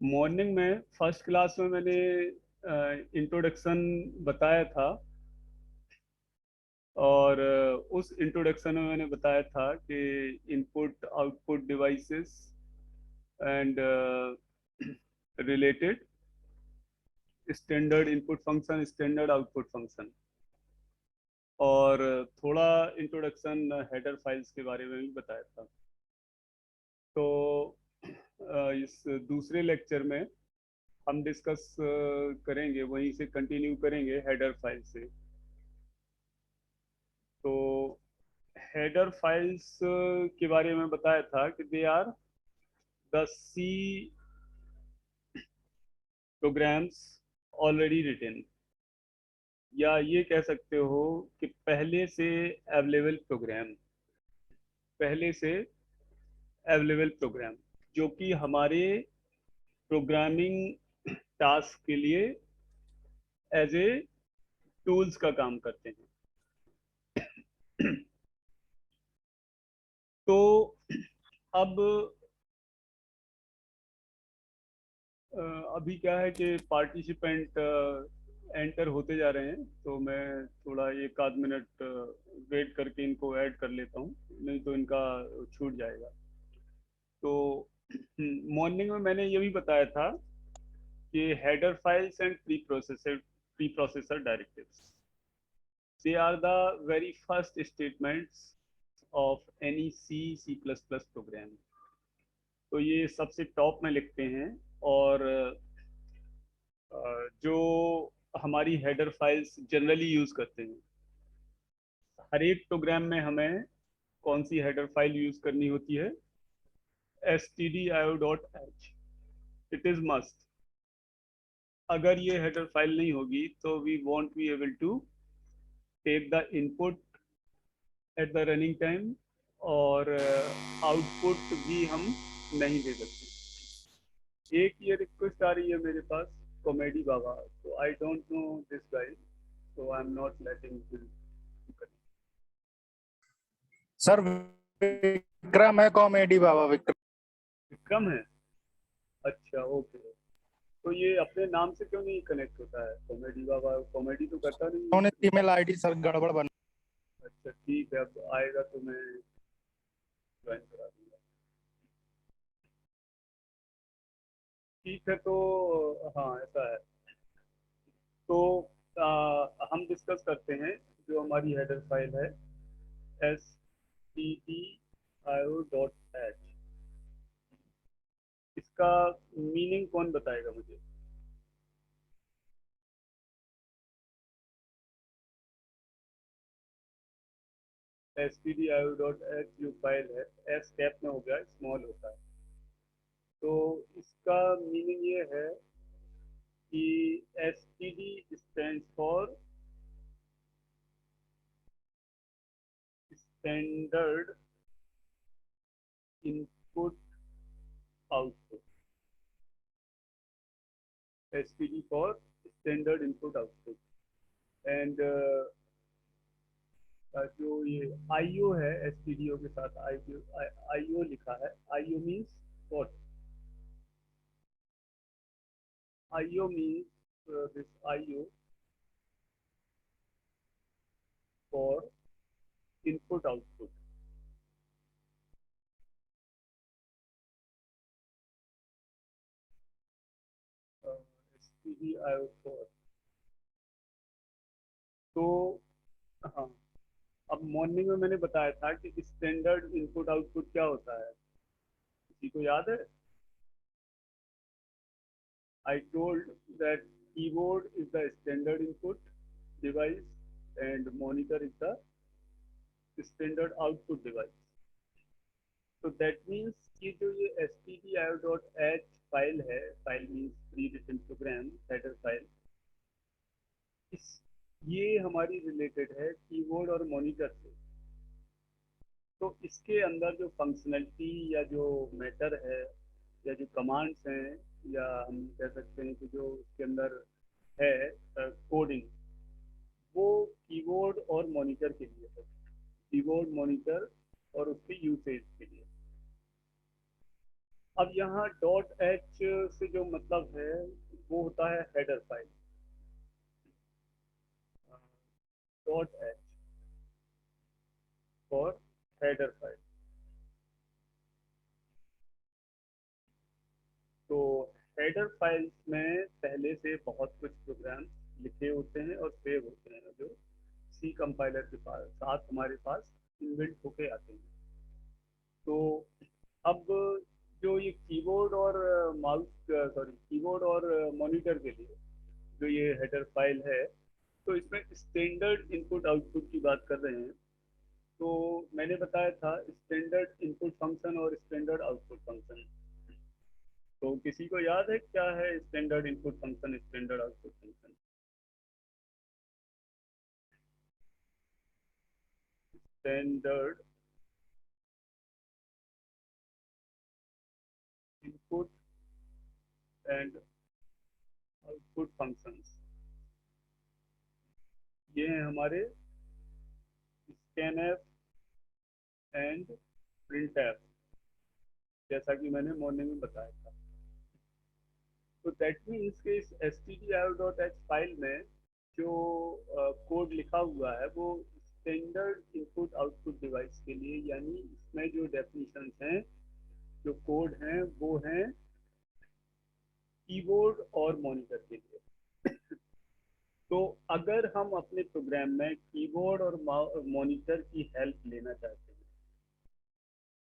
Morning में first class में मैंने इंट्रोडक्शन बताया था। और उस इंट्रोडक्शन में मैंने बताया था कि input output devices and related standard input function, standard output function, और थोड़ा इंट्रोडक्शन हेडर फाइल्स के बारे में भी बताया था। तो इस दूसरे लेक्चर में हम डिस्कस करेंगे, वहीं से कंटिन्यू करेंगे हेडर फाइल से। तो हेडर फाइल्स के बारे में बताया था कि they are the C programs already written, या ये कह सकते हो कि पहले से अवेलेबल प्रोग्राम, पहले से अवेलेबल प्रोग्राम जो कि हमारे प्रोग्रामिंग टास्क के लिए एज ए टूल्स का काम करते हैं। तो अब अभी क्या है कि पार्टिसिपेंट एंटर होते जा रहे हैं, तो मैं थोड़ा एक आध मिनट वेट करके इनको ऐड कर लेता हूँ, नहीं तो इनका छूट जाएगा। तो मॉर्निंग में मैंने ये भी बताया था कि header files and preprocessor directives, they are the very first statements of any C plus plus program. तो ये सबसे टॉप में लिखते हैं। और जो हमारी हेडर फाइल्स जनरली यूज करते हैं, हर एक प्रोग्राम में हमें कौन सी हेडर फाइल यूज करनी होती है? stdio.h, it is must. अगर ये हेडर फाइल नहीं होगी तो we won't be able to take the input at the running time, और आउटपुट भी हम नहीं दे सकते। एक ये रिक्वेस्ट आ रही है मेरे पास, कॉमेडी बाबा, तो I don't know this guys, so I'm not letting this connect. Sir Vikram है, कॉमेडी बाबा विक्रम। विक्रम है? अच्छा, ओके। तो ये अपने नाम से क्यों नहीं कनेक्ट होता है? कॉमेडी बाबा कॉमेडी तो करता नहीं है। उन्होंने ईमेल आईडी सर गड़बड़ बना। अच्छा ठीक है, अब आएगा तो मैं ज्वाइन करा दूंगा। ठीक है, तो हाँ ऐसा है। तो हम डिस्कस करते हैं जो हमारी हेडर फाइल है, stdio.h। इसका मीनिंग कौन बताएगा मुझे? stdio.h जो फाइल है, एस कैप में हो गया, स्मॉल होता है। तो इसका मीनिंग ये है कि STD stand for standard input output. STD for standard input output. And जो ये आईओ है, एसटीडीओ के साथ आईओ आईओ लिखा है। IO means what? IO means this IO for input output. STD IO for. तो हाँ, अब मॉर्निंग में मैंने बताया था कि स्टैंडर्ड इनपुट आउटपुट क्या होता है, किसी को याद है? I told that keyboard is the standard input device and monitor is the standard output device. So that means कि जो ये stdio.h फाइल है, file means pre written program header file, इस ये हमारी रिलेटेड है कीबोर्ड और मॉनिटर से। तो इसके अंदर जो फंक्शनैलिटी या जो मैटर है, या जो कमांड्स हैं, या हम कह सकते हैं कि जो इसके अंदर है कोडिंग, वो कीबोर्ड और मॉनिटर के लिए है। कीबोर्ड, मॉनिटर और उसके यूसेज के लिए। अब यहाँ डॉट एच से जो मतलब है वो होता है हेडर फाइल। डॉट एच और हेडर फाइल। तो हेडर फाइल्स में पहले से बहुत कुछ प्रोग्राम लिखे होते हैं और सेव होते हैं जो सी कंपाइलर के पास साथ हमारे पास इनबिल्ट होके आते हैं। तो अब जो ये कीबोर्ड और माउस सॉरी कीबोर्ड और मॉनिटर के लिए जो ये हेडर फाइल है, तो इसमें स्टैंडर्ड इनपुट आउटपुट की बात कर रहे हैं। तो मैंने बताया था स्टैंडर्ड इनपुट फंक्शन और स्टैंडर्ड आउटपुट फंक्शन। तो किसी को याद है क्या है standard input function, standard output function? Standard input and output functions, ये हैं हमारे स्कैनफ एंड प्रिंटफ, जैसा कि मैंने मॉर्निंग में बताया था। तो दैट मीन्स के इस stdio.h फाइल में जो कोड लिखा हुआ है वो स्टैंडर्ड इनपुट आउटपुट डिवाइस के लिए, यानी इसमें जो डेफिनेशंस हैं, जो कोड हैं, वो हैं कीबोर्ड और मॉनिटर के लिए। तो अगर हम अपने प्रोग्राम में कीबोर्ड और मॉनिटर की हेल्प लेना चाहते हैं,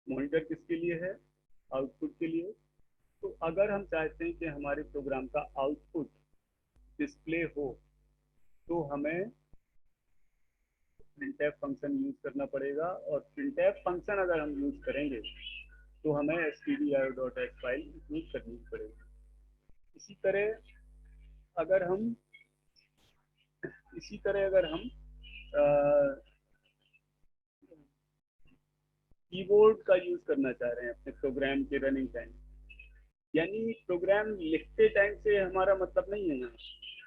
मॉनिटर किसके लिए है? आउटपुट के लिए। तो अगर हम चाहते हैं कि हमारे प्रोग्राम का आउटपुट डिस्प्ले हो, तो हमें printf फंक्शन यूज करना पड़ेगा। और printf फंक्शन अगर हम यूज करेंगे तो हमें stdio.h फाइल यूज करनी पड़ेगी। इसी तरह अगर हम इसी तरह अगर हम कीबोर्ड का यूज करना चाह रहे हैं अपने प्रोग्राम के रनिंग टाइम, यानी प्रोग्राम लिखते टाइम से हमारा मतलब नहीं है यहाँ।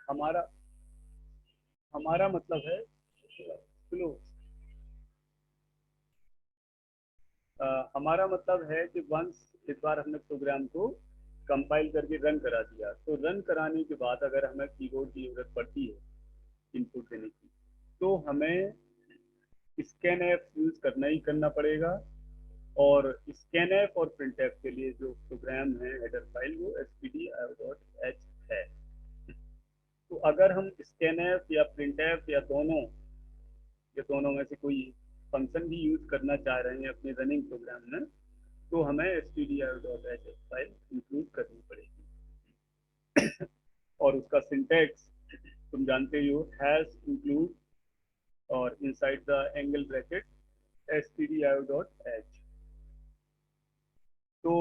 हमारा हमारा मतलब है स्लो। हमारा मतलब है कि वंस एक बार हमने प्रोग्राम को कंपाइल करके रन करा दिया, तो रन कराने के बाद अगर हमें कीबोर्ड की जरूरत पड़ती है इनपुट देने की, तो हमें स्कैन एफ यूज करना ही करना पड़ेगा। और स्कैन एफ और प्रिंट एफ के लिए जो प्रोग्राम है हेडर फाइल, वो stdio.h है। तो अगर हम स्कैन एफ या प्रिंट एफ या दोनों में से कोई फंक्शन भी यूज करना चाह रहे हैं अपने रनिंग प्रोग्राम में, तो हमें stdio.h फाइल इंक्लूड करनी पड़ेगी। और उसका सिंटैक्स तुम जानते ही हो, हैश इंक्लूड और inside the angle bracket stdio.h। तो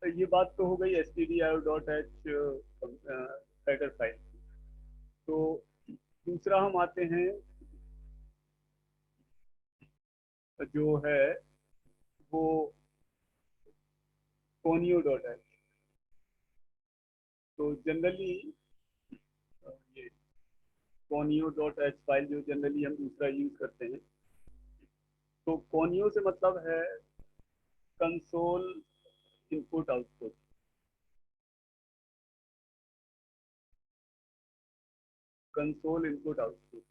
ये बात तो हो गई stdio.h हेडर फाइल की। तो दूसरा हम आते हैं जो है वो conio.h। तो जनरली ये conio.h फाइल जो जनरली हम दूसरा यूज करते हैं, तो conio से मतलब है console input output. Console input output,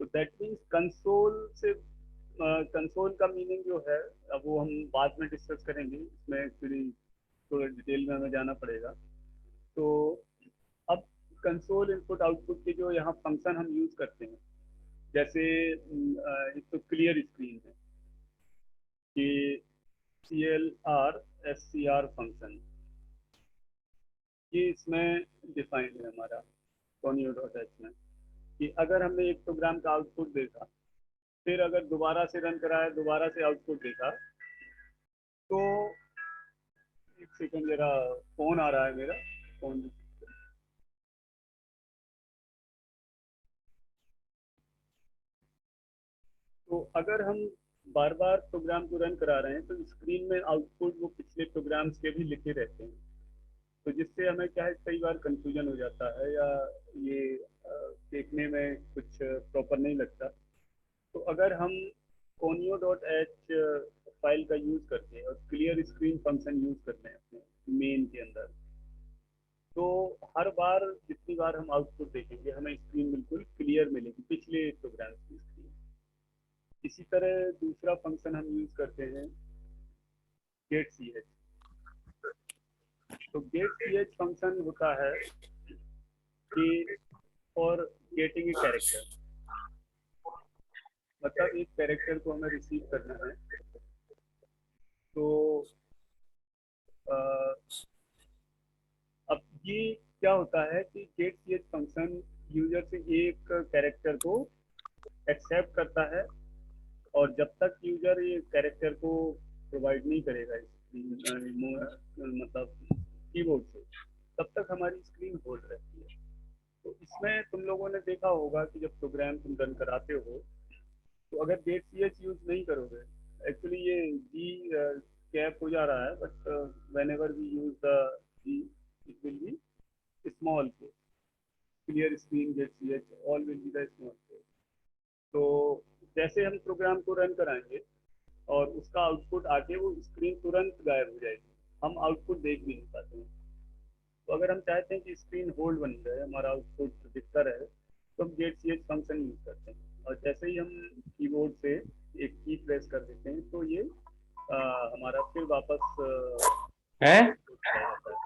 तो दैट मीन्स कंसोल से कंसोल का मीनिंग जो है, अब वो हम बाद में डिस्कस करेंगे, इसमें एक्चुअली थोड़ा डिटेल में हमें जाना पड़ेगा। तो अब कंसोल इनपुट आउटपुट के जो यहाँ फंक्शन हम यूज करते हैं, जैसे एक तो क्लियर स्क्रीन है कि CLR फंक्शन, ये इसमें डिफाइंड है हमारा conio.h में, कि अगर हमने एक प्रोग्राम का आउटपुट देखा, फिर अगर दोबारा से रन कराया, दोबारा से आउटपुट देखा, तो एक सेकंड जरा, फोन आ रहा है मेरा, फोन। तो अगर हम बार बार प्रोग्राम को रन करा रहे हैं, तो स्क्रीन में आउटपुट वो पिछले प्रोग्राम्स के भी लिखे रहते हैं। तो जिससे हमें क्या है, कई बार कंफ्यूजन हो जाता है, या ये देखने में कुछ प्रॉपर नहीं लगता। तो अगर हम conio.h फाइल का यूज करते हैं और क्लियर स्क्रीन फंक्शन यूज करते हैं अपने मेन के अंदर। तो हर बार जितनी बार हम आउटपुट देखेंगे हमें स्क्रीन बिल्कुल क्लियर मिलेगी पिछले प्रोग्राम की स्क्रीन। इसी तरह दूसरा फंक्शन हम यूज करते हैं गेट सी एच। तो गेट सी एच फंक्शन होता है कि फॉर गेटिंग ए कैरेक्टर, मतलब एक कैरेक्टर को हमें रिसीव करना है। तो अ, अब ये क्या होता है कि get C H function user से एक कैरेक्टर को एक्सेप्ट करता है, और जब तक यूजर ये कैरेक्टर को प्रोवाइड नहीं करेगा मतलब कीबोर्ड से, तब तक हमारी स्क्रीन होल्ड रहती है। तो इसमें तुम लोगों ने देखा होगा कि जब प्रोग्राम तुम रन कराते हो, तो अगर गेट सी एच यूज नहीं करोगे, एक्चुअली ये जी कैप हो जा रहा है, but whenever we use the G it will be small K, clear screen get C H all will be the small K. तो जैसे हम प्रोग्राम को रन कराएंगे और उसका आउटपुट आके वो स्क्रीन तुरंत गायब हो जाएगी, हम आउटपुट देख भी नहीं पाते हैं। तो अगर हम चाहते हैं कि स्क्रीन होल्ड बन जाए, हमारा आउटपुट दिखता रहे, तो हम get C H function use करते हैं, और जैसे ही हम कीबोर्ड से एक की प्रेस कर देते हैं तो ये हमारा फिर वापस है। चला जाता है।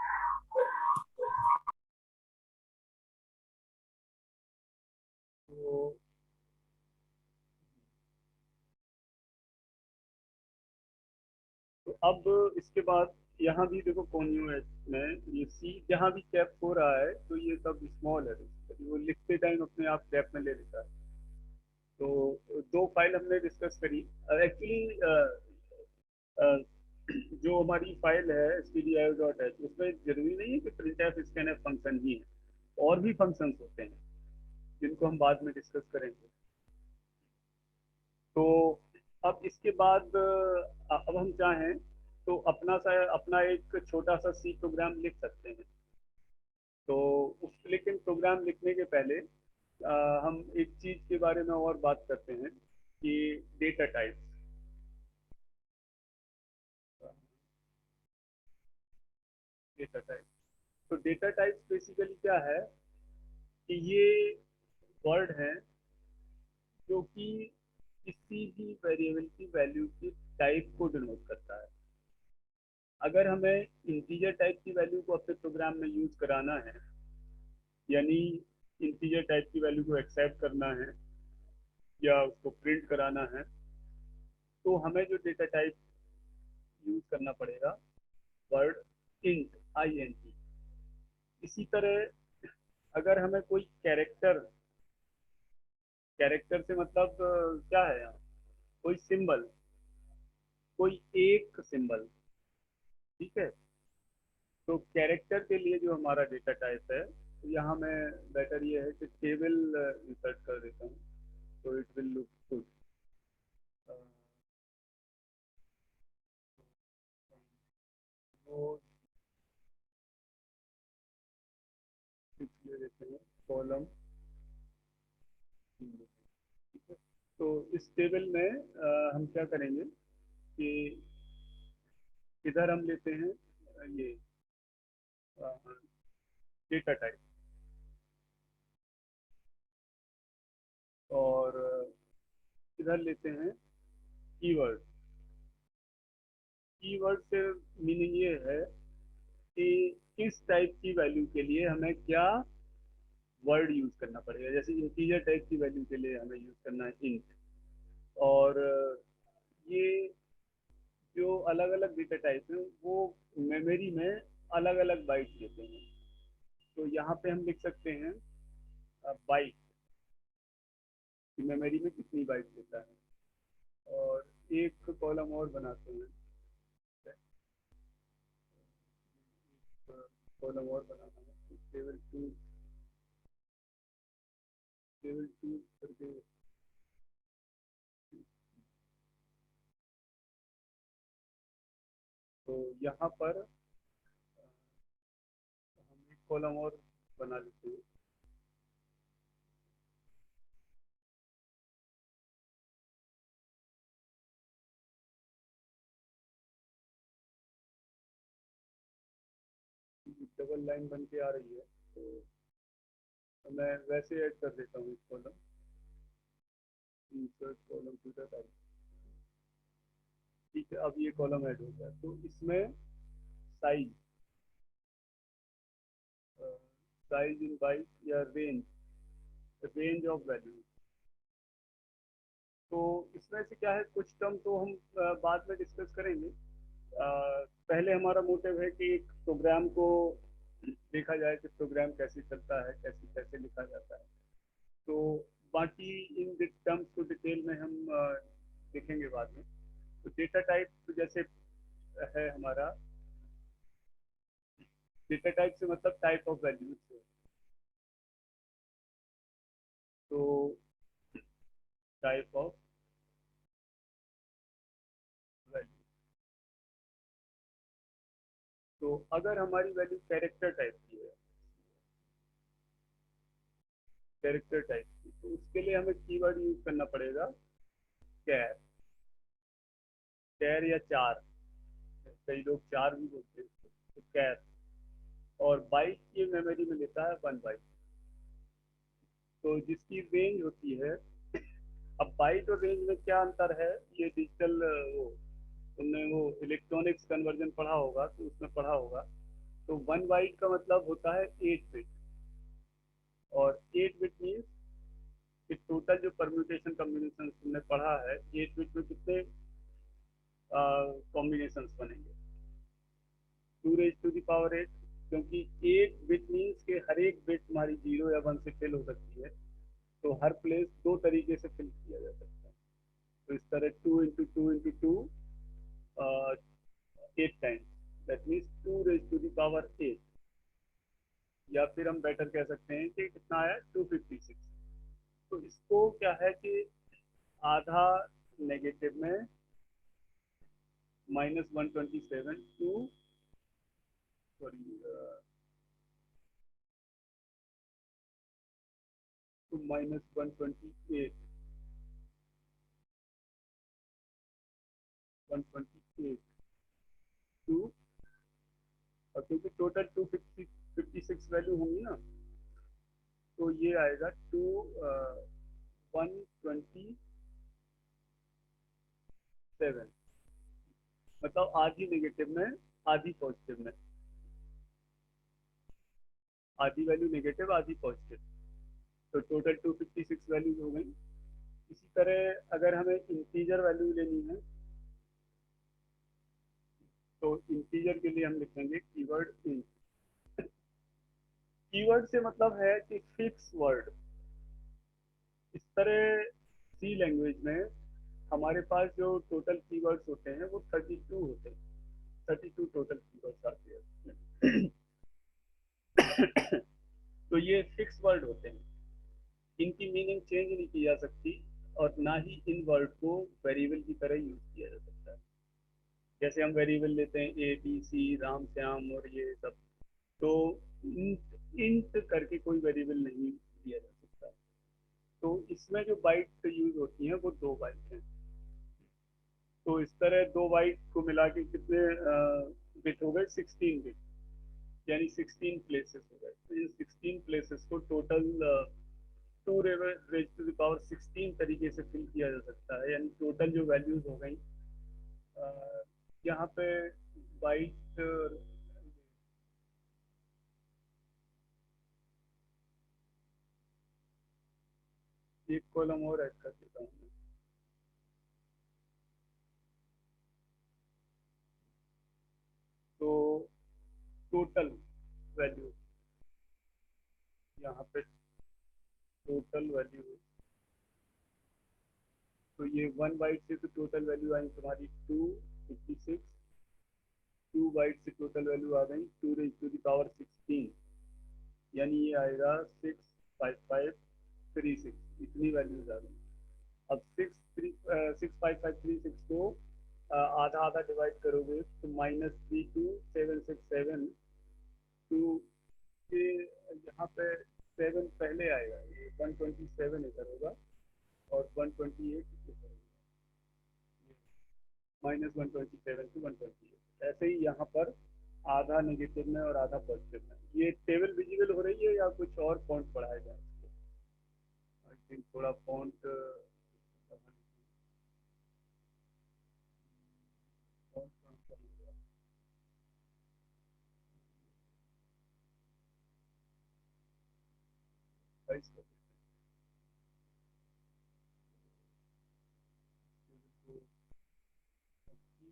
तो अब इसके बाद यहाँ भी देखो कोनियो है में, ये सी जहाँ भी कैप हो रहा है तो ये सब स्मॉल है, वो लिखते टाइम अपने आप कैप में ले लेता है। तो दो फाइल हमने डिस्कस करी एक्चुअली। जो हमारी फाइल है stdio.h, उसमें जरूरी नहीं है कि printf scanf फंक्शन ही है, और भी फंक्शंस होते हैं जिनको हम बाद में डिस्कस करेंगे। तो अब इसके बाद अब हम चाहें तो अपना एक छोटा सा सी प्रोग्राम लिख सकते हैं। तो लेकिन प्रोग्राम लिखने के पहले हम एक चीज के बारे में और बात करते हैं कि डेटा टाइप्स। डेटा टाइप, तो डेटा टाइप्स बेसिकली क्या है कि ये वर्ड है जो कि किसी भी वेरिएबल की वैल्यू की टाइप को डिनोट करता है। अगर हमें इंटीजर टाइप की वैल्यू को अपने प्रोग्राम में यूज कराना है, यानी इंटीजर टाइप की वैल्यू को एक्सेप्ट करना है या उसको प्रिंट कराना है, तो हमें जो डेटा टाइप यूज करना पड़ेगा word int, I N T. इसी तरह अगर हमें कोई कैरेक्टर, कैरेक्टर से मतलब क्या है यहाँ, कोई सिंबल, कोई एक सिंबल, ठीक है। तो कैरेक्टर के लिए जो हमारा डेटा टाइप है, तो यहाँ मैं बेटर ये है कि टेबल इंसर्ट कर देता हूँ, तो इट विल लुक गुड। वो ले देते हैं कॉलम, ठीक है। तो इस टेबल में हम क्या करेंगे कि इधर हम लेते हैं ये डेटा टाइप, और इधर लेते हैं कीवर्ड। कीवर्ड से मीनिंग ये है कि किस टाइप की वैल्यू के लिए हमें क्या वर्ड यूज करना पड़ेगा। जैसे इंटीजर टाइप की वैल्यू के लिए हमें यूज करना है इंट, और ये जो अलग अलग डेटा टाइप है वो मेमोरी में अलग अलग बाइट लेते हैं। तो यहाँ पे हम लिख सकते हैं बाइट, कि मेमोरी में कितनी बाइट लेता है। और एक कॉलम और बनाते हैं, कॉलम और बनाना है टेबल टू, टेबल टू करके। तो यहाँ पर हम एक कॉलम और बना लेते हैं। टेबल लाइन बन के आ रही है, तो मैं वैसे ऐड कर देता हूँ इस column, insert column to the right. ठीक है, अब ये कॉलम ऐड हो गया। तो इसमें साइज, साइज इन बाइट या रेंज ऑफ वैल्यू। तो इसमें से क्या है, कुछ टर्म तो हम बाद में डिस्कस करेंगे। पहले हमारा मोटिव है कि एक प्रोग्राम को देखा जाए कि प्रोग्राम कैसे चलता है, कैसे कैसे लिखा जाता है। तो बाकी इन टर्म्स को डिटेल में हम देखेंगे बाद में। तो डेटा टाइप जैसे है हमारा, डेटा टाइप से मतलब टाइप ऑफ वैल्यूज से। तो टाइप ऑफ वैल्यू, तो अगर हमारी वैल्यू कैरेक्टर टाइप की है, कैरेक्टर टाइप की, तो उसके लिए हमें कीवर्ड यूज करना पड़ेगा कैर, कैर या चार, कई लोग चार भी बोलते हैं इसको, तो कैर। और बाइट की मेमोरी में लेता है 1 बाइट, तो जिसकी रेंज होती है। अब बाइट और रेंज में क्या अंतर है, ये डिजिटल वो तुमने वो इलेक्ट्रॉनिक्स कन्वर्जन पढ़ा होगा, तो उसमें पढ़ा होगा। तो 1 बाइट का मतलब होता है 8 बिट, और 8 बिट मीन्स कि टोटल जो परम्यूटेशन कॉम्बिनेशन तुमने पढ़ा है, 8 बिट में कितने कॉम्बिनेशन बनेंगे, 2 raised to the power 8, क्योंकि 8 बिट मीन्स के हर एक बिट तुम्हारी 0 या 1 से फिल हो सकती है। तो हर प्लेस दो तरीके से फिल किया जा सकता है। तो इस तरह 2 into 2 into 2 8 times, that means 2 raised to the power 8। या फिर हम बेटर कह सकते हैं कि कितना आया, 256। तो इसको क्या है कि आधा नेगेटिव में -127 टू, सॉरी, टू -128, 128 टू, और क्योंकि टोटल 256 वैल्यू होंगी ना, तो ये आएगा 127, मतलब आधी नेगेटिव में आधी पॉजिटिव में, आधी वैल्यू नेगेटिव आधी पॉजिटिव, तो टोटल 256 वैल्यूज हो गई। इसी तरह अगर हमें इंटीजर वैल्यू लेनी है, तो इंटीजर के लिए हम लिखेंगे कीवर्ड इंट। कीवर्ड से मतलब है कि फिक्स वर्ड। इस तरह सी लैंग्वेज में हमारे पास जो टोटल कीवर्ड्स होते हैं वो 32 होते हैं, 32 टोटल कीवर्ड्स आते हैं। तो ये फिक्स वर्ड होते हैं, इनकी मीनिंग चेंज नहीं की जा सकती, और ना ही इन वर्ड को वेरिएबल की तरह यूज किया जा सकता है। जैसे हम वेरिएबल लेते हैं A B C Ram Shyam और ये सब, तो इंट करके कोई वेरिएबल नहीं दिया जा सकता। तो इसमें जो बाइट यूज होती हैं वो 2 बाइट हैं। तो इस तरह 2 बाइट को मिला के कितने बिट हो गए, 16 बिट, यानी 16 प्लेसेस हो गए। तो ये 16 प्लेसेस को total 2 raised to the power 16 तरीके से फिल किया जा सकता है, यानी टोटल जो वैल्यूज हो गई यहाँ पे बाइट। एक कॉलम और ऐड कर देता हूँ मैं। तो टोटल वैल्यू, यहाँ पे टोटल वैल्यू, तो ये 1 बाइट से तो टोटल वैल्यू आई तुम्हारी 256, 2 बाइट से टोटल वैल्यू आ गई 2 raised to the power 16, यानी ये आएगा 65536, इतनी वैल्यूज आ गई। अब 65536 को आधा आधा डिवाइड करोगे तो -32767, टू के यहाँ पे 7 पहले आएगा, ये 127 इधर होगा और 128 इधर होगा, -127 to 128। ऐसे ही यहाँ पर आधा नेगेटिव में और आधा पॉजिटिव में। ये टेबल विजिबल हो रही है या कुछ और फॉन्ट बढ़ाया जाए इसको? आई थिंक थोड़ा फॉन्ट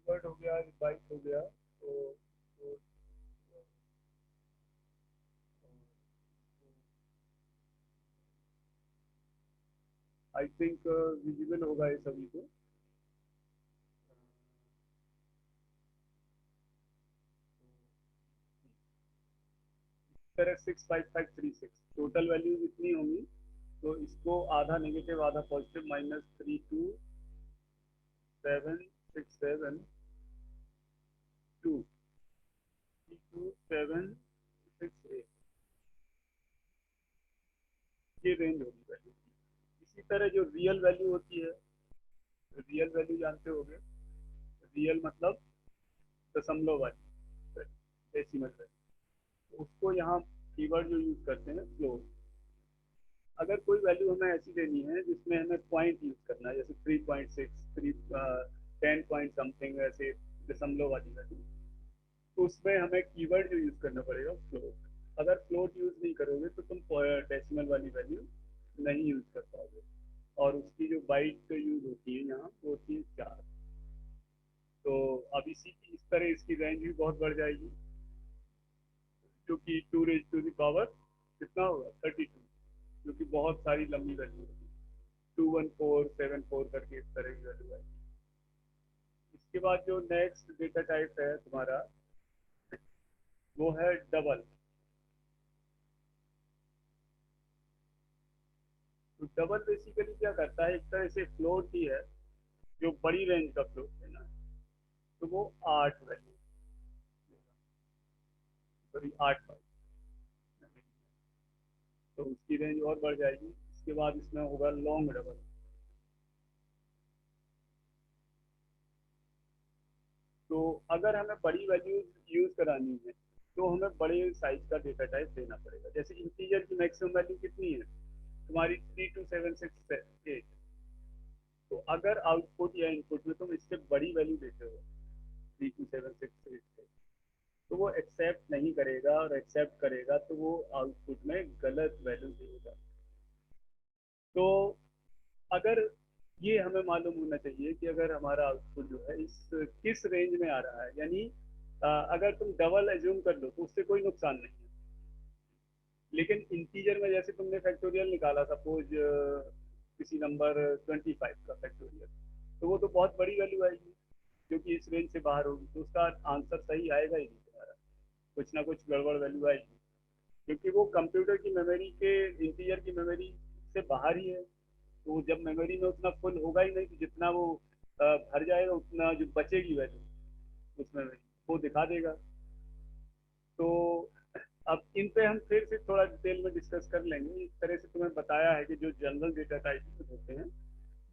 कीवर्ड हो गया, रिवाइज हो गया, तो आई थिंक विजिबल होगा ये सभी को। इस तरह 65536 टोटल वैल्यू इतनी होंगी, तो इसको आधा नेगेटिव आधा पॉजिटिव -32767 2 32768 ये रेंज होगी वैल्यू। इसी तरह जो रियल वैल्यू होती है, रियल वैल्यू जानते होंगे, रियल मतलब दशमलव वाली, डेसिमल वैल्यू, उसको यहाँ कीवर्ड जो यूज करते हैं फ्लोट। अगर कोई वैल्यू हमें ऐसी देनी है जिसमें हमें पॉइंट यूज करना है, जैसे 3.6 10 पॉइंट समथिंग, ऐसे दशमलव वाली वैल्यू, तो उसमें हमें कीवर्ड जो यूज करना पड़ेगा फ्लोट। अगर फ्लोट यूज नहीं करोगे तो तुम डेसिमल वाली वैल्यू नहीं यूज कर पाओगे। और उसकी जो बाइट यूज होती है यहाँ वो होती है 4। तो अब इस तरह इसकी रेंज भी बहुत बढ़ जाएगी, जो कि 2 raised to the power कितना होगा 32, जो कि बहुत सारी लंबी वैल्यू होगी, 21474 करके इस तरह की वैल्यू आएगी। इसके बाद जो नेक्स्ट डेटा टाइप है तुम्हारा, वो है डबल। तो डबल बेसिकली क्या करता है, एक तरह से फ्लोट ही है, जो बड़ी रेंज का फ्लोट है ना, तो वो 8 वैल्यू, सॉरी 8 बाइट, तो उसकी रेंज और बढ़ जाएगी। इसके बाद इसमें होगा लॉन्ग डबल। तो अगर हमें बड़ी वैल्यू यूज करानी है तो हमें बड़े साइज का डेटा टाइप देना पड़ेगा। जैसे इंटीजर की मैक्सिमम वैल्यू कितनी है तुम्हारी, 32768। तो अगर आउटपुट या इनपुट में तुम इससे बड़ी वैल्यू देते हो 32768, तो वो एक्सेप्ट नहीं करेगा, और एक्सेप्ट करेगा तो वो आउटपुट में गलत वैल्यू देगा। तो अगर ये हमें मालूम होना चाहिए कि अगर हमारा आउटपुट जो है इस किस रेंज में आ रहा है, यानी अगर तुम डबल एज्यूम कर लो तो उससे कोई नुकसान नहीं है। लेकिन इंटीजर में जैसे तुमने फैक्टोरियल निकाला, सपोज किसी नंबर 25 का फैक्टोरियल, तो वो तो बहुत बड़ी वैल्यू आएगी क्योंकि इस रेंज से बाहर होगी, तो उसका आंसर सही आएगा ही नहीं तुम्हारा, कुछ ना कुछ गड़बड़ वैल्यू आएगी, क्योंकि वो कंप्यूटर की मेमोरी के, इंटीजर की मेमोरी से बाहर ही है। तो जब मेमोरी में उतना फुल होगा ही नहीं, तो जितना वो भर जाएगा उतना जो बचेगी वैल्यू उसमें वो दिखा देगा। तो अब इन पे हम फिर से थोड़ा डिटेल में डिस्कस कर लेंगे। इस तरह से तुम्हें बताया है कि जो जनरल डेटा टाइप होते हैं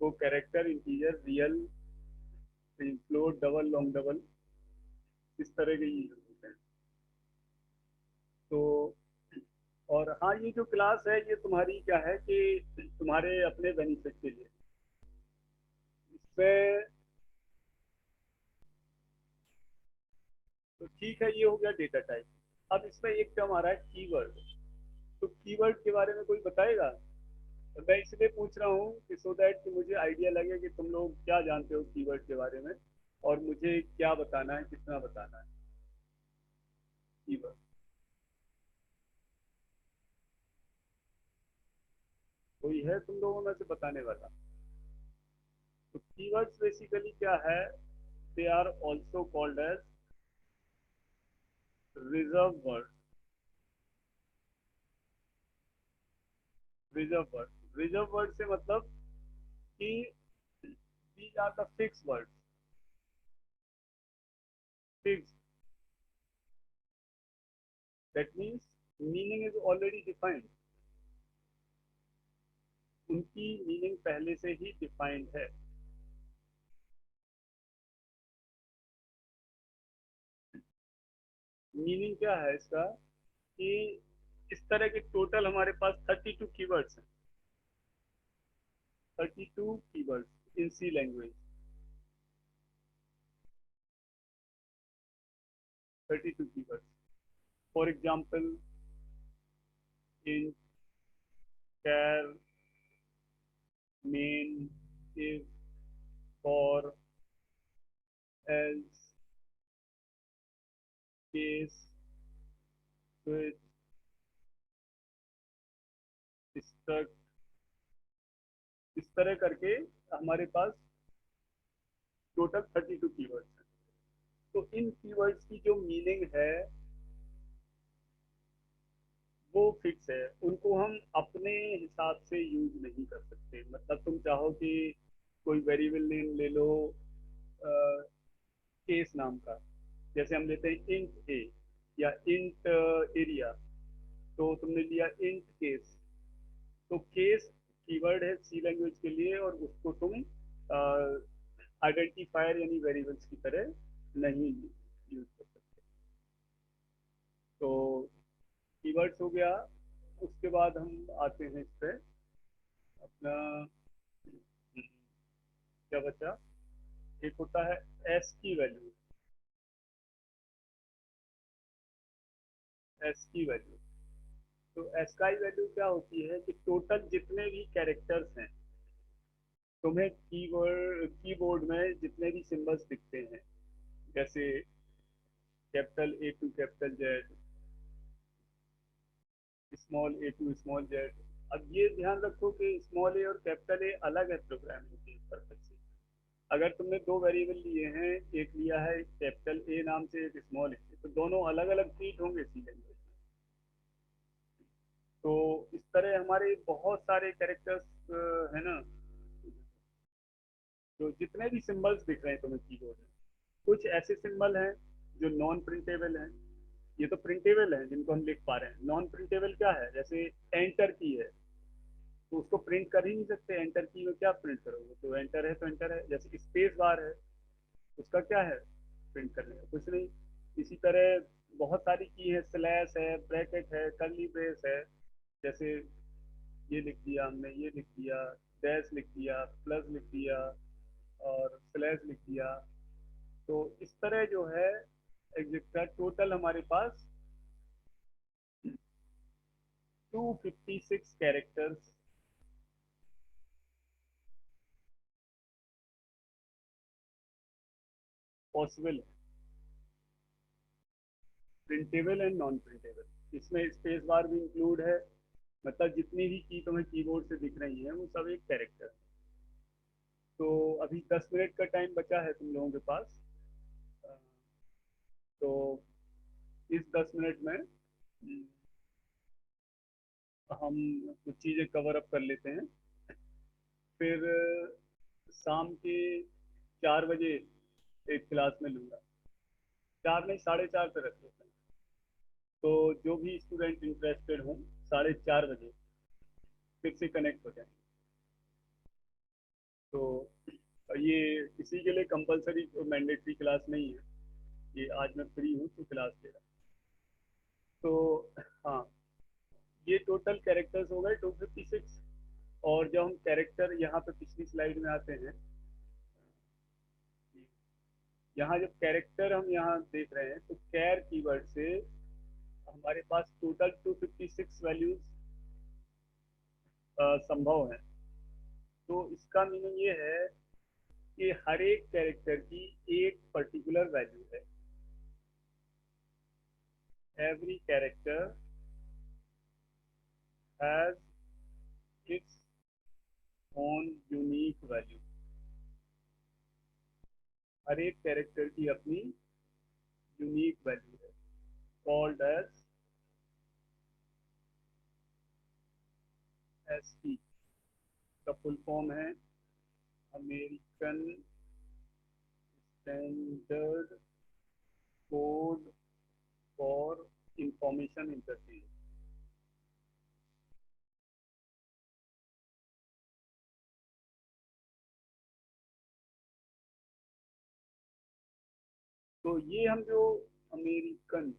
वो character, integer, real, float, double, long double, इस तरह के यूज होते हैं। तो और हाँ, ये जो क्लास है ये तुम्हारी क्या है कि तुम्हारे अपने बेनिफिट के लिए, इसमें तो ठीक है, ये हो गया डेटा टाइप। अब इसमें एक टर्म आ रहा है कीवर्ड। तो कीवर्ड के बारे में कोई बताएगा? तो मैं इसलिए पूछ रहा हूँ कि सो दैट कि मुझे आइडिया लगे कि तुम लोग क्या जानते हो कीवर्ड के बारे में, और मुझे क्या बताना है, कितना बताना है कीवर्ड। कोई है तुम लोगों में से बताने वाला? तो कीवर्ड्स बेसिकली क्या है, they are also called as reserve word. Reserve word, reserve word से मतलब कि these are the fixed words, fixed, that means meaning is already defined, उनकी मीनिंग पहले से ही डिफाइंड है। मीनिंग क्या है इसका कि इस तरह के टोटल हमारे पास 32 कीवर्ड्स हैं, 32 keywords in C language, 32 keywords. For example int, char, main, if, for, else, case, switch, struct, इस तरह करके हमारे पास टोटल 32 कीवर्ड्स हैं। तो इन कीवर्ड्स की जो मीनिंग है वो फिक्स है, उनको हम अपने हिसाब से यूज नहीं कर सकते। मतलब तुम चाहो कि कोई वेरिएबल नेम ले लो केस नाम का, जैसे हम लेते हैं इंट ए या इंट एरिया, तो तुमने लिया इंट केस। तो केस कीवर्ड है सी लैंग्वेज के लिए, और उसको तुम आइडेंटिफायर यानी वेरिएबल्स की तरह नहीं यूज कर सकते। तो कीवर्ड्स हो गया। उसके बाद हम आते हैं इस पे अपना, क्या बचा, एक होता है एस की वैल्यू। एस की वैल्यू, तो एस का वैल्यू क्या होती है कि टोटल जितने भी कैरेक्टर्स हैं, तुम्हें कीबोर्ड में जितने भी सिंबल्स दिखते हैं, जैसे capital A to capital Z, small A to small Z. अब ये ध्यान रखो कि स्मॉल ए और कैपिटल ए अलग है प्रोग्रामिंग के पर्पज से। अगर तुमने दो वेरिएबल लिए हैं, एक लिया है कैपिटल ए नाम से, एक स्मॉल ए, तो दोनों अलग अलग ट्रीट होंगे सी लैंग्वेज में। तो इस तरह हमारे बहुत सारे कैरेक्टर्स है ना, जो जितने भी सिंबल्स दिख रहे हैं तुम्हें कीबोर्ड में, कुछ ऐसे सिंबल हैं जो नॉन प्रिंटेबल हैं। ये तो प्रिंटेबल हैं जिनको हम लिख पा रहे हैं। नॉन प्रिंटेबल क्या है, जैसे एंटर की है, तो उसको प्रिंट कर ही नहीं सकते। एंटर की में क्या प्रिंट करोगे, तो एंटर है तो एंटर है। जैसे स्पेस बार है, उसका क्या है प्रिंट करने का, कुछ नहीं। इसी तरह बहुत सारी की है, स्लैश है, ब्रैकेट है, कर्ली ब्रेस है। जैसे ये लिख दिया हमने, ये लिख दिया, डैश लिख दिया, प्लस लिख दिया, और स्लैश लिख दिया। तो इस तरह जो है एग्जिट टोटल हमारे पास 256 कैरेक्टर्स पॉसिबल है, प्रिंटेबल एंड नॉन प्रिंटेबल। इसमें स्पेस बार भी इंक्लूड है। मतलब जितनी भी की तुम्हें कीबोर्ड से दिख रही है वो सब एक कैरेक्टर है। तो अभी 10 मिनट का टाइम बचा है तुम लोगों के पास। अ, तो इस 10 मिनट में हम कुछ चीज़ें कवर अप कर लेते हैं। फिर शाम के 4 बजे एक क्लास में लूँगा। 4 नहीं, 4:30 पे रख लेते हैं। तो जो भी स्टूडेंट इंटरेस्टेड हों, 4:30 बजे फिर से कनेक्ट हो जाएंगे। तो ये किसी के लिए कंपलसरी मैंडेटरी क्लास नहीं है, ये आज मैं फ्री हूँ तो क्लास ले रहा हूँ। तो हाँ, ये टोटल कैरेक्टर्स हो गए 256। और जब हम कैरेक्टर यहाँ पे पिछली स्लाइड में आते हैं, यहाँ जब कैरेक्टर हम यहाँ देख रहे हैं, तो कैर कीवर्ड से हमारे पास टोटल 256 वैल्यूज संभव है। तो इसका मीनिंग ये है कि हर एक कैरेक्टर की एक पर्टिकुलर वैल्यू है। Every character has its own unique value. हर एक कैरेक्टर की अपनी यूनिक वैल्यू है, कॉल्ड एज एसपी। का फुल फॉर्म है American standard code for information interface. तो ये हम जो अमेरिकन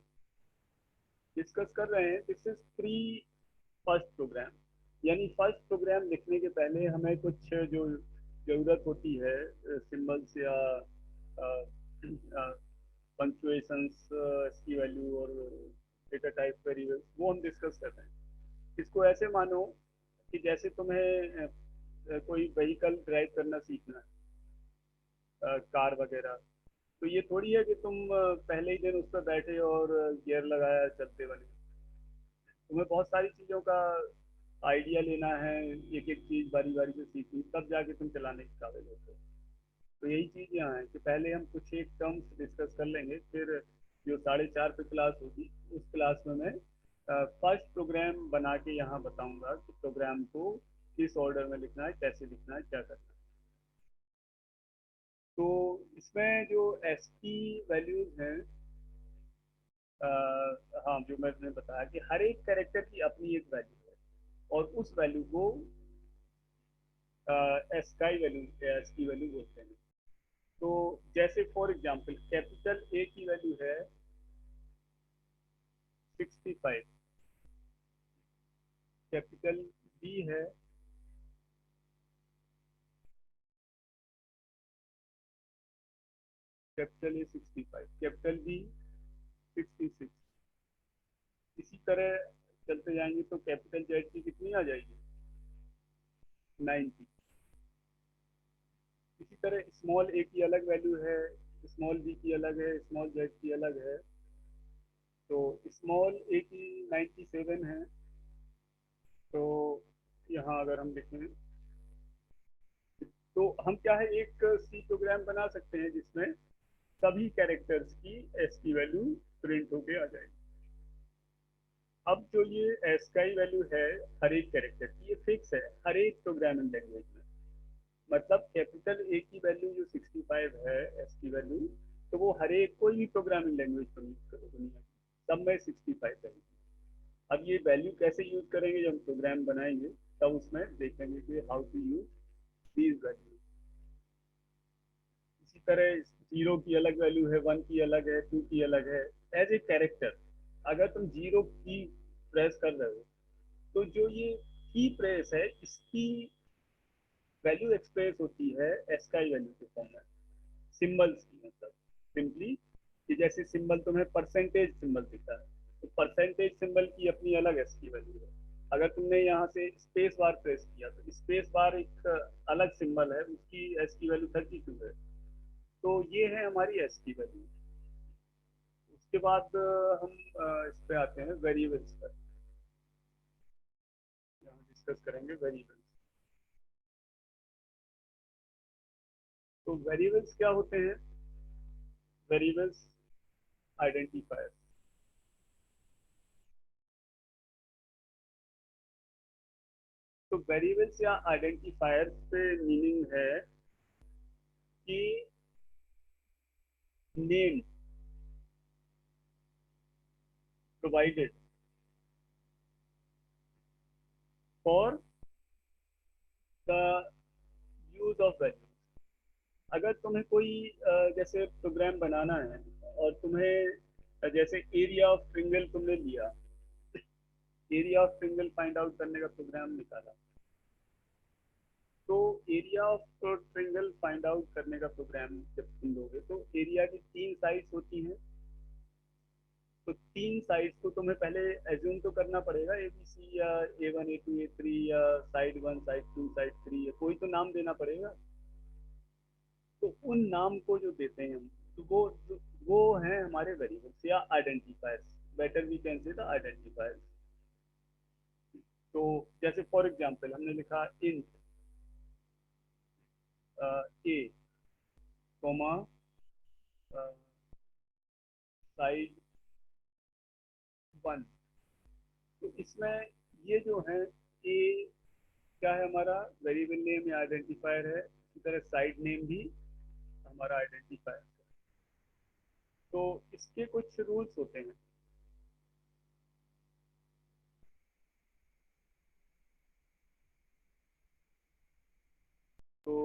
डिस्कस कर रहे हैं, this is pre first program. यानी फर्स्ट प्रोग्राम लिखने के पहले हमें कुछ जो ज़रूरत होती है सिंबल्स या पंक्चुएशंस की वैल्यू और डेटा टाइप वेरिएबल्स, वो हम डिस्कस कर रहे हैं। इसको ऐसे मानो कि जैसे तुम्हें कोई व्हीकल ड्राइव करना सीखना है, कार वगैरह, तो ये थोड़ी है कि तुम पहले ही दिन उस पर बैठे और गियर लगाया चलते बने। तुम्हें बहुत सारी चीज़ों का आइडिया लेना है, एक एक चीज़ बारी बारी से सीखनी, तब जाके तुम चलाने के काबिल होते हो। तो यही चीज़ यहाँ है कि पहले हम कुछ एक टर्म्स डिस्कस कर लेंगे, फिर जो 4:30 पे क्लास होगी उस क्लास में मैं फर्स्ट प्रोग्राम बना के यहाँ बताऊंगा कि प्रोग्राम को किस ऑर्डर में लिखना है, कैसे लिखना है, क्या करना है। तो इसमें जो एस की वैल्यूज हैं, हाँ, जो मैंने बताया कि हर एक कैरेक्टर की अपनी एक वैल्यू है और उस वैल्यू को एस की वैल्यू बोलते हैं। तो जैसे फॉर एग्जांपल कैपिटल ए की वैल्यू है 65, कैपिटल बी है कैपिटल ए 65, कैपिटल बी 66। इसी तरह चलते जाएंगे तो कैपिटल जेड की कितनी आ जाएगी, 90। इसी तरह स्मॉल ए की अलग वैल्यू है, स्मॉल बी की अलग है, स्मॉल जेड की अलग है। तो स्मॉल ए की 97 है। तो यहाँ अगर हम देखें तो हम क्या है, एक सी प्रोग्राम बना सकते हैं जिसमें सभी कैरेक्टर्स की एस की वैल्यू प्रिंट होके आ जाएगी। अब जो ये एस का ही वैल्यू है हर एक कैरेक्टर की, ये फिक्स है हर एक प्रोग्रामिंग लैंग्वेज में। मतलब कैपिटल ए की वैल्यू जो 65 है एस की वैल्यू, तो वो हर एक कोई भी प्रोग्रामिंग लैंग्वेज पर यूज करो दुनिया की, सब में 65 रहेगी। अब ये वैल्यू कैसे यूज करेंगे, जब हम प्रोग्राम बनाएंगे तब उसमें देखेंगे कि how to use these value. इसी तरह जीरो की अलग वैल्यू है, वन की अलग है, टू की अलग है। एज ए कैरेक्टर अगर तुम जीरो की प्रेस कर रहे हो तो जो ये की प्रेस है इसकी वैल्यू एक्सप्रेस होती है एसकाई वैल्यू के फॉर्म में, सिंबल्स की। मतलब सिंपली कि जैसे सिंबल तुम्हें परसेंटेज सिंबल दिखता है, तो परसेंटेज सिंबल की अपनी अलग एस की वैल्यू है। अगर तुमने यहाँ से स्पेस बार प्रेस किया तो स्पेस बार एक अलग सिंबल है, उसकी एस की वैल्यू 32 है। तो ये है हमारी एस की वैल्यू। उसके बाद हम इस पे आते हैं वेरिएबल्स पर। यहाँ डिस्कस करेंगे वेरिएबल्स। तो वेरिएबल्स क्या होते हैं, वेरिएबल्स आइडेंटिफायर। तो वेरिएबल्स या आइडेंटिफायर्स पे मीनिंग है कि name provided for the use of value. अगर तुम्हें कोई जैसे प्रोग्राम बनाना है और तुम्हें जैसे एरिया ऑफ ट्रिंगल तुमने लिया, area of triangle find out करने का प्रोग्राम निकाला, तो area of triangle find out करने का प्रोग्राम जब तुम लोगे तो एरिया की 3 साइड्स होती हैं। तो 3 साइड्स को तुम्हें पहले एज्यूम तो करना पड़ेगा, ए बी सी या A1 A2 A3 या साइड 1 साइड 2 साइड 3, या कोई तो नाम देना पड़ेगा। तो उन नाम को जो देते हैं हम, तो वो हैं हमारे वेरिएबल्स या identifiers. Better we can say the identifiers. तो जैसे फॉर एग्जांपल हमने लिखा इंट ए कॉमा साइड 1। तो इसमें ये जो है ए क्या है, हमारा वेरिएबल नेम या आइडेंटिफायर है। इसी तरह साइड नेम भी हमारा आइडेंटिफायर है। तो इसके कुछ रूल्स होते हैं। तो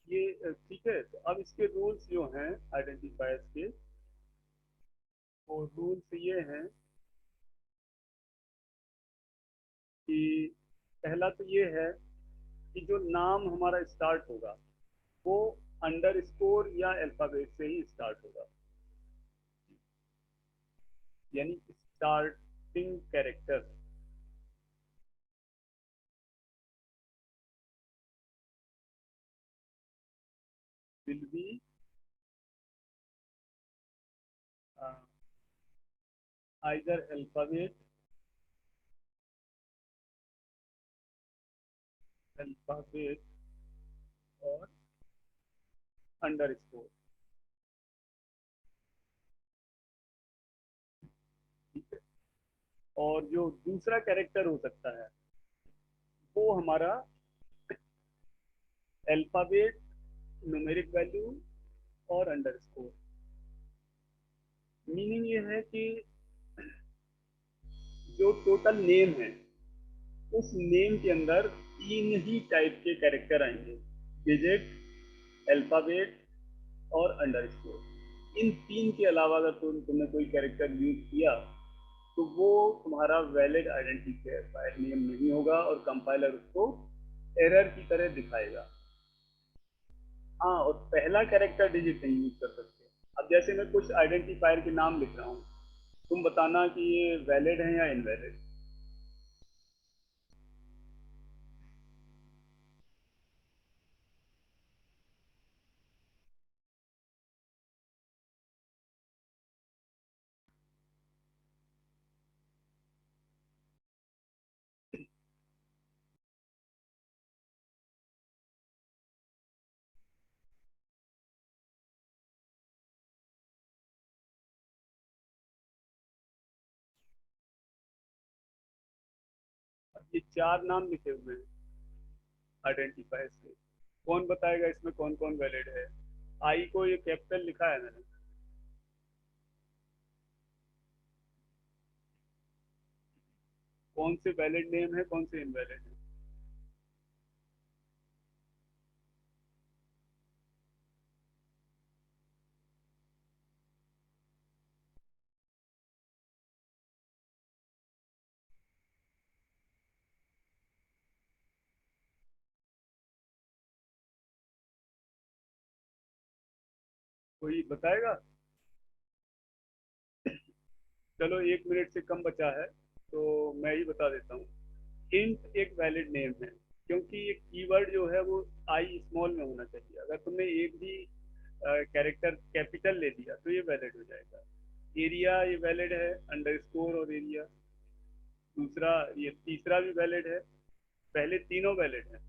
ये ठीक है, तो अब इसके रूल्स जो हैं आइडेंटिफायर्स के, वो रूल्स ये हैं कि पहला तो ये है कि जो नाम हमारा स्टार्ट होगा वो अंडर स्कोर या अल्फाबेट से ही स्टार्ट होगा, यानी starting character will be either alphabet और अंडर स्कोर। ठीक है। और जो दूसरा कैरेक्टर हो सकता है वो हमारा अल्फाबेट, न्यूमेरिक वैल्यू और अंडर स्कोर। मीनिंग ये है कि जो टोटल नेम है उस नेम के अंदर तीन ही टाइप के कैरेक्टर आएंगे, डिजिट, अल्फाबेट और अंडरस्कोर। इन तीन के अलावा अगर तुमने कोई कैरेक्टर यूज किया तो वो तुम्हारा वैलिड आइडेंटिफायर नेम नहीं होगा और कंपाइलर उसको एरर की तरह दिखाएगा। हाँ, और पहला कैरेक्टर डिजिट नहीं यूज कर सकते। अब जैसे मैं कुछ आइडेंटिफायर के नाम लिख रहा हूँ, तुम बताना कि ये वैलिड है या इनवैलिड। अब ये चार नाम लिखे हुए हैं आइडेंटिफायर से, कौन बताएगा इसमें कौन कौन वैलिड है? आई को ये कैपिटल लिखा है मैंने, कौन से वैलिड नेम है कौन से इनवैलिड है? कोई बताएगा? चलो 1 मिनट से कम बचा है तो मैं ही बता देता हूँ। इंट एक वैलिड नेम है, क्योंकि ये कीवर्ड जो है वो आई स्मॉल में होना चाहिए। अगर तुमने एक भी कैरेक्टर कैपिटल ले लिया तो ये वैलिड हो जाएगा। एरिया ये वैलिड है, अंडरस्कोर और एरिया। दूसरा, ये तीसरा भी वैलिड है, पहले तीनों वैलिड है।